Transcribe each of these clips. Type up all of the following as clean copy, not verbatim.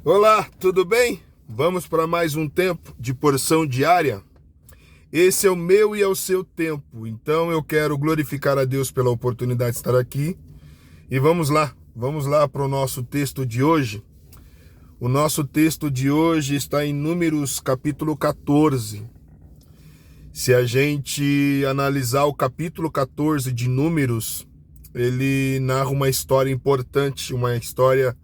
Olá, tudo bem? Vamos para mais um tempo de porção diária? Esse é o meu e é o seu tempo, então eu quero glorificar a Deus pela oportunidade de estar aqui. E vamos lá para o nosso texto de hoje. O nosso texto de hoje está em Números capítulo 14. Se a gente analisar o capítulo 14 de Números, ele narra uma história importante, uma história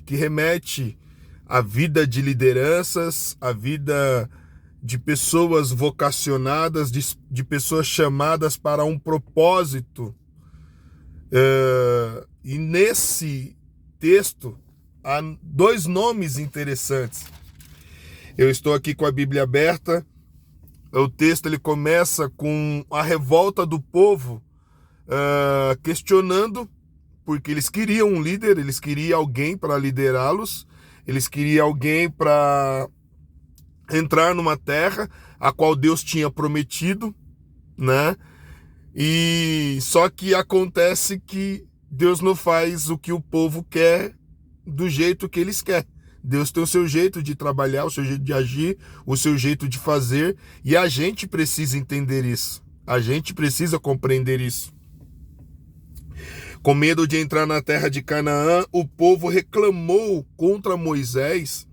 que remete à vida de lideranças, à vida de pessoas vocacionadas, de pessoas chamadas para um propósito. E nesse texto há dois nomes interessantes. Eu estou aqui com a Bíblia aberta. O texto ele começa com a revolta do povo, questionando, porque eles queriam um líder, eles queriam alguém para liderá-los, eles queriam alguém para entrar numa terra a qual Deus tinha prometido, né? E só que acontece que Deus não faz o que o povo quer do jeito que eles querem. Deus tem o seu jeito de trabalhar, o seu jeito de agir, o seu jeito de fazer, e a gente precisa entender isso. A gente precisa compreender isso. Com medo de entrar na terra de Canaã, o povo reclamou contra Moisés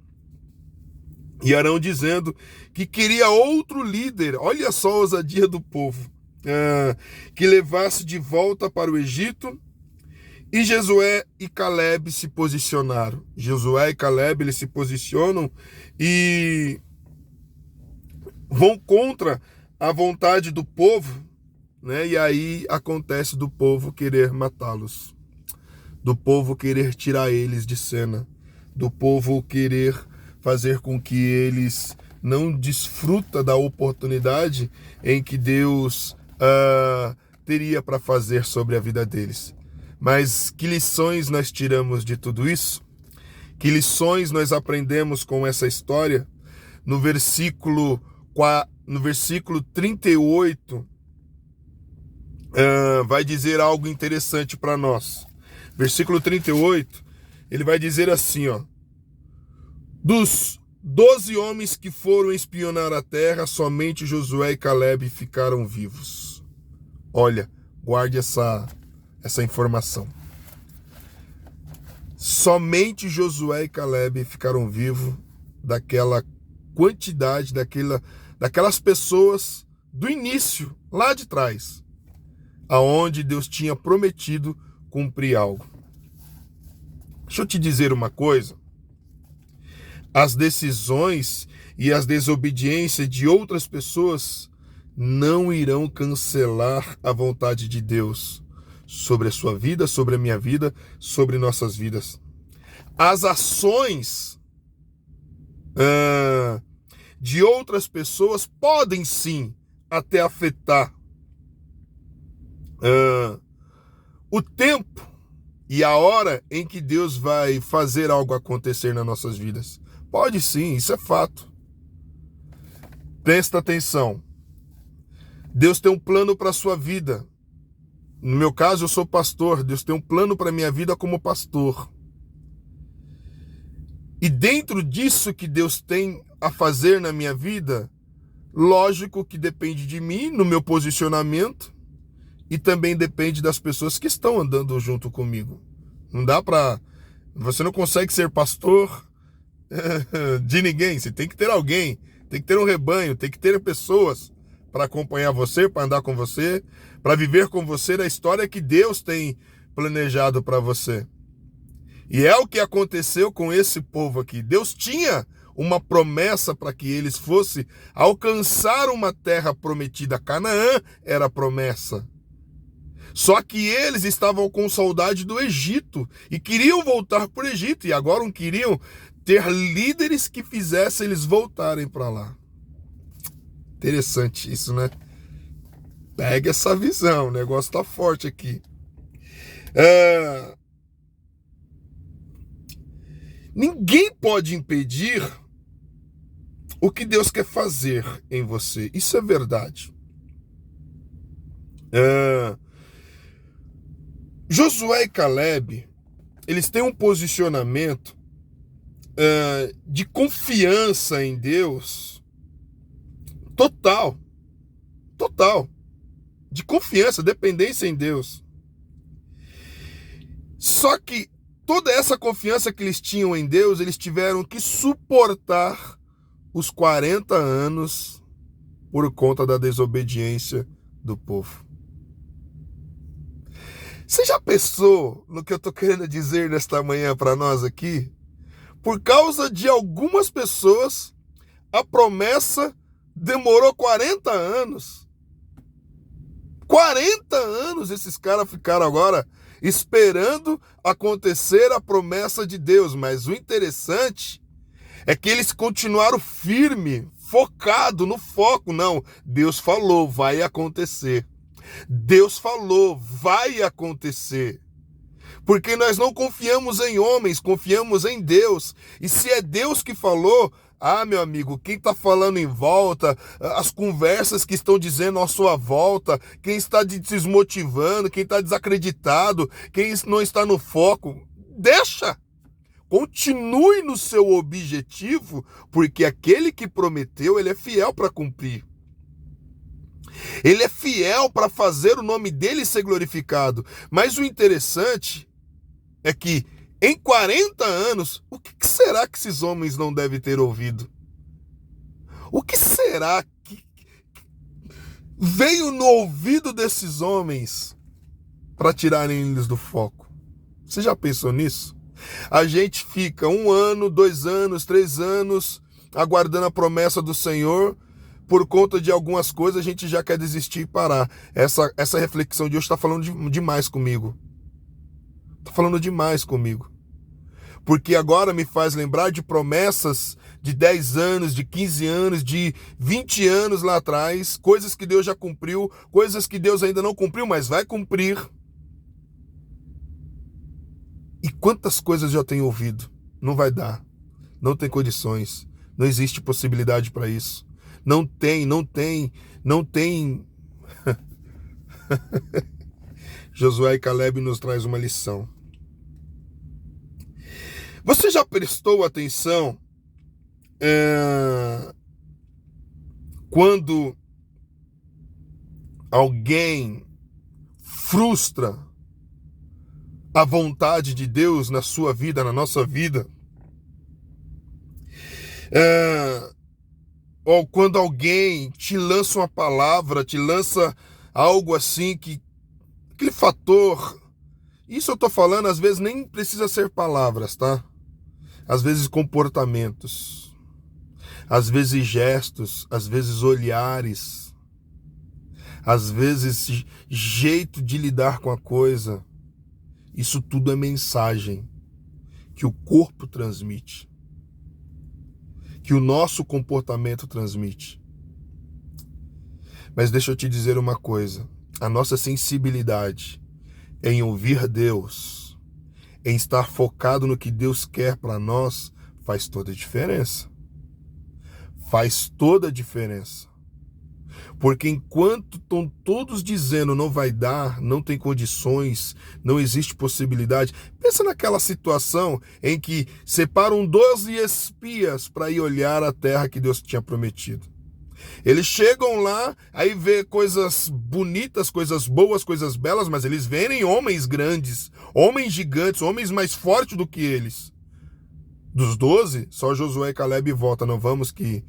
e Arão, dizendo que queria outro líder. Olha só a ousadia do povo. Que levasse de volta para o Egito. E Josué e Caleb se posicionaram. Josué e Caleb, eles se posicionam e vão contra a vontade do povo, né? E aí acontece do povo querer matá-los, do povo querer tirar eles de cena, do povo querer fazer com que eles não desfrutem da oportunidade em que Deus teria para fazer sobre a vida deles. Mas que lições nós tiramos de tudo isso? Que lições nós aprendemos com essa história? No versículo 38, vai dizer algo interessante para nós. Versículo 38, ele vai dizer assim, ó: dos 12 homens que foram espionar a terra, somente Josué e Caleb ficaram vivos. Olha, guarde essa informação. Somente Josué e Caleb ficaram vivos daquela quantidade, daquelas pessoas do início, lá de trás, aonde Deus tinha prometido cumprir algo. Deixa eu te dizer uma coisa. As decisões e as desobediências de outras pessoas não irão cancelar a vontade de Deus sobre a sua vida, sobre a minha vida, sobre nossas vidas. As ações de outras pessoas podem sim até afetar o tempo e a hora em que Deus vai fazer algo acontecer nas nossas vidas. Pode sim, isso é fato. Presta atenção. Deus tem um plano para a sua vida. No meu caso, eu sou pastor. Deus tem um plano para a minha vida como pastor. E dentro disso que Deus tem a fazer na minha vida, lógico que depende de mim, no meu posicionamento, e também depende das pessoas que estão andando junto comigo. Não dá para... Você não consegue ser pastor de ninguém. Você tem que ter alguém, tem que ter um rebanho, tem que ter pessoas para acompanhar você, para andar com você, para viver com você a história que Deus tem planejado para você. E é o que aconteceu com esse povo aqui. Deus tinha uma promessa para que eles fossem alcançar uma terra prometida. Canaã era a promessa. Só que eles estavam com saudade do Egito e queriam voltar para o Egito, e agora não queriam ter líderes que fizessem eles voltarem para lá. Interessante isso, né? Pega essa visão, o negócio tá forte aqui. Ninguém pode impedir o que Deus quer fazer em você. Isso é verdade. Josué e Caleb, eles têm um posicionamento de confiança em Deus total, total, de confiança, dependência em Deus. Só que toda essa confiança que eles tinham em Deus, eles tiveram que suportar os 40 anos por conta da desobediência do povo. Você já pensou no que eu estou querendo dizer nesta manhã para nós aqui? Por causa de algumas pessoas, a promessa demorou 40 anos. 40 anos esses caras ficaram agora esperando acontecer a promessa de Deus. Mas o interessante é que eles continuaram firme, focado no foco. Não, Deus falou, vai acontecer. Deus falou, vai acontecer. Porque nós não confiamos em homens, confiamos em Deus. E se é Deus que falou, meu amigo, quem está falando em volta, as conversas que estão dizendo à sua volta, quem está desmotivando, quem está desacreditado, quem não está no foco, deixa. Continue no seu objetivo, porque aquele que prometeu, ele é fiel para cumprir. Ele é fiel para fazer o nome dele ser glorificado. Mas o interessante é que em 40 anos, o que será que esses homens não devem ter ouvido? O que será que veio no ouvido desses homens para tirarem eles do foco? Você já pensou nisso? A gente fica 1 ano, 2 anos, 3 anos aguardando a promessa do Senhor. Por conta de algumas coisas, a gente já quer desistir e parar. Essa reflexão de hoje está falando demais comigo. Está falando demais comigo. Porque agora me faz lembrar de promessas de 10 anos, de 15 anos, de 20 anos lá atrás. Coisas que Deus já cumpriu, coisas que Deus ainda não cumpriu, mas vai cumprir. E quantas coisas eu tenho ouvido? Não vai dar. Não tem condições. Não existe possibilidade para isso. Não tem. Josué e Caleb nos traz uma lição. Você já prestou atenção quando alguém frustra a vontade de Deus na sua vida, na nossa vida? Ou quando alguém te lança uma palavra, te lança algo assim que... Aquele fator... Isso eu tô falando, às vezes nem precisa ser palavras, tá? Às vezes comportamentos. Às vezes gestos. Às vezes olhares. Às vezes jeito de lidar com a coisa. Isso tudo é mensagem que o corpo transmite. Que o nosso comportamento transmite. Mas deixa eu te dizer uma coisa. A nossa sensibilidade em ouvir Deus, em estar focado no que Deus quer para nós, faz toda a diferença. Faz toda a diferença. Porque enquanto estão todos dizendo não vai dar, não tem condições, não existe possibilidade. Pensa naquela situação em que separam 12 espias para ir olhar a terra que Deus tinha prometido. Eles chegam lá, aí vê coisas bonitas, coisas boas, coisas belas, mas eles veem homens grandes, homens gigantes, homens mais fortes do que eles. Dos 12, só Josué e Caleb voltam. Não vamos que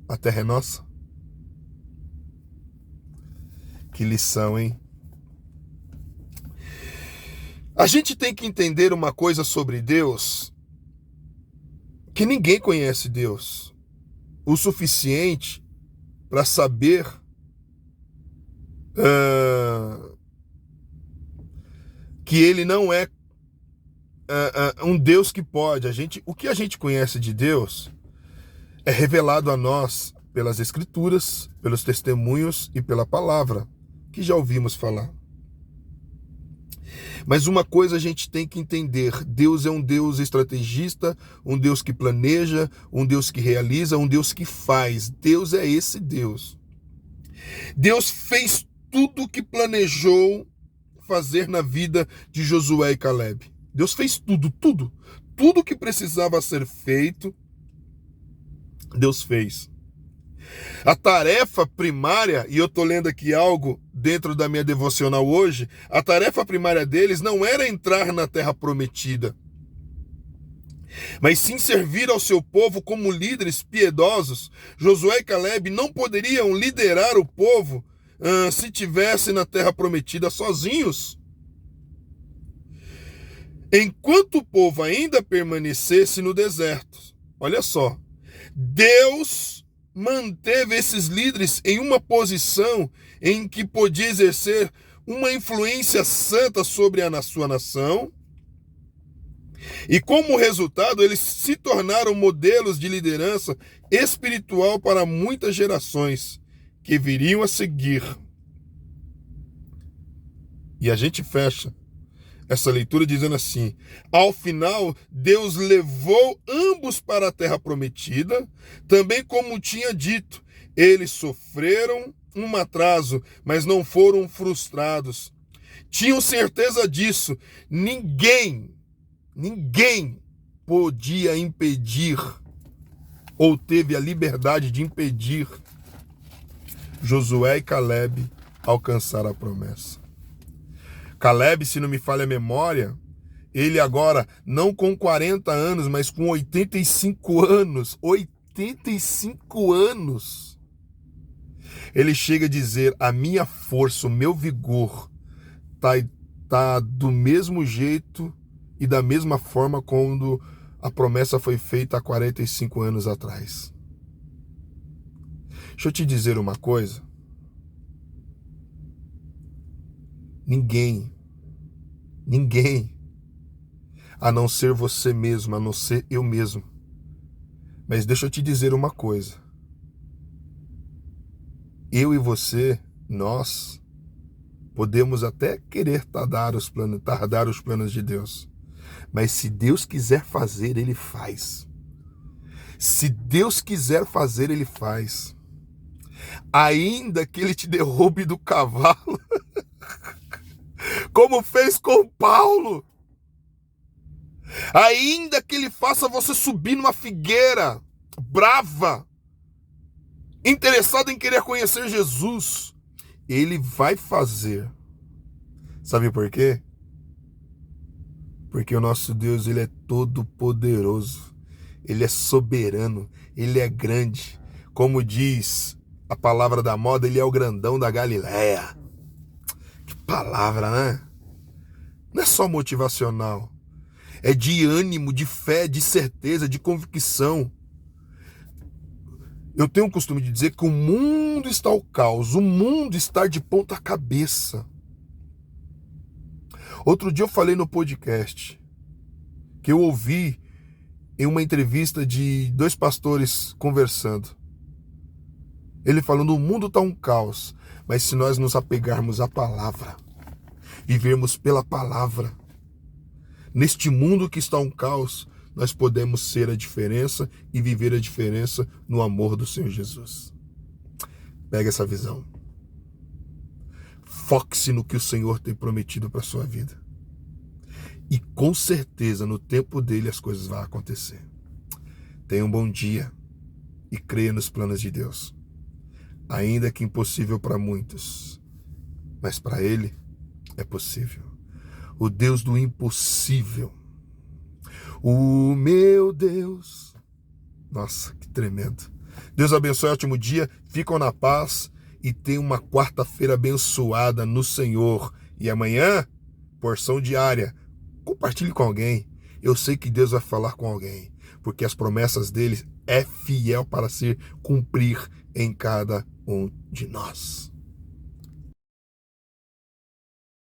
a terra é nossa? Que lição, hein? A gente tem que entender uma coisa sobre Deus, que ninguém conhece Deus o suficiente para saber que Ele não é um Deus que pode. O que a gente conhece de Deus é revelado a nós pelas Escrituras, pelos testemunhos e pela palavra, que já ouvimos falar. Mas uma coisa a gente tem que entender: Deus é um Deus estrategista, um Deus que planeja, um Deus que realiza, um Deus que faz. Deus é esse Deus. Deus fez tudo o que planejou fazer na vida de Josué e Caleb. Deus fez tudo que precisava ser feito, Deus fez. A tarefa primária, e eu estou lendo aqui algo dentro da minha devocional hoje, a tarefa primária deles não era entrar na terra prometida, mas sim servir ao seu povo como líderes piedosos. Josué e Caleb não poderiam liderar o povo se tivessem na terra prometida sozinhos. Enquanto o povo ainda permanecesse no deserto, olha só, Deus manteve esses líderes em uma posição em que podia exercer uma influência santa sobre a sua nação, e como resultado eles se tornaram modelos de liderança espiritual para muitas gerações que viriam a seguir. E a gente fecha essa leitura dizendo assim: ao final, Deus levou ambos para a terra prometida, também como tinha dito. Eles sofreram um atraso, mas não foram frustrados. Tinham certeza disso. Ninguém podia impedir, ou teve a liberdade de impedir, Josué e Caleb alcançar a promessa. Caleb, se não me falha a memória, ele agora, não com 40 anos, mas com 85 anos, 85 anos, ele chega a dizer: a minha força, o meu vigor, tá do mesmo jeito e da mesma forma quando a promessa foi feita há 45 anos atrás. Deixa eu te dizer uma coisa. Ninguém, a não ser você mesmo, a não ser eu mesmo. Mas deixa eu te dizer uma coisa. Eu e você, nós, podemos até querer tardar os planos de Deus. Mas se Deus quiser fazer, Ele faz. Se Deus quiser fazer, Ele faz. Ainda que Ele te derrube do cavalo, como fez com Paulo. Ainda que Ele faça você subir numa figueira brava, interessado em querer conhecer Jesus, Ele vai fazer. Sabe por quê? Porque o nosso Deus, Ele é todo poderoso, Ele é soberano, Ele é grande. Como diz a palavra da moda, Ele é o grandão da Galileia. Que palavra, né? Não é só motivacional, é de ânimo, de fé, de certeza, de convicção. Eu tenho o costume de dizer que o mundo está ao caos, o mundo está de ponta cabeça. Outro dia eu falei no podcast que eu ouvi em uma entrevista de 2 pastores conversando. Ele falando: o mundo está um caos, mas se nós nos apegarmos à palavra, vivermos pela palavra, neste mundo que está um caos, nós podemos ser a diferença e viver a diferença no amor do Senhor Jesus. Pega essa visão. Foque-se no que o Senhor tem prometido para a sua vida. E com certeza, no tempo dele, as coisas vão acontecer. Tenha um bom dia e creia nos planos de Deus. Ainda que impossível para muitos, mas para Ele é possível. O Deus do impossível. O meu Deus. Nossa, que tremendo. Deus abençoe, ótimo dia. Ficam na paz e tenham uma quarta-feira abençoada no Senhor. E amanhã, porção diária. Compartilhe com alguém. Eu sei que Deus vai falar com alguém, porque as promessas dele é fiel para se cumprir em cada um de nós.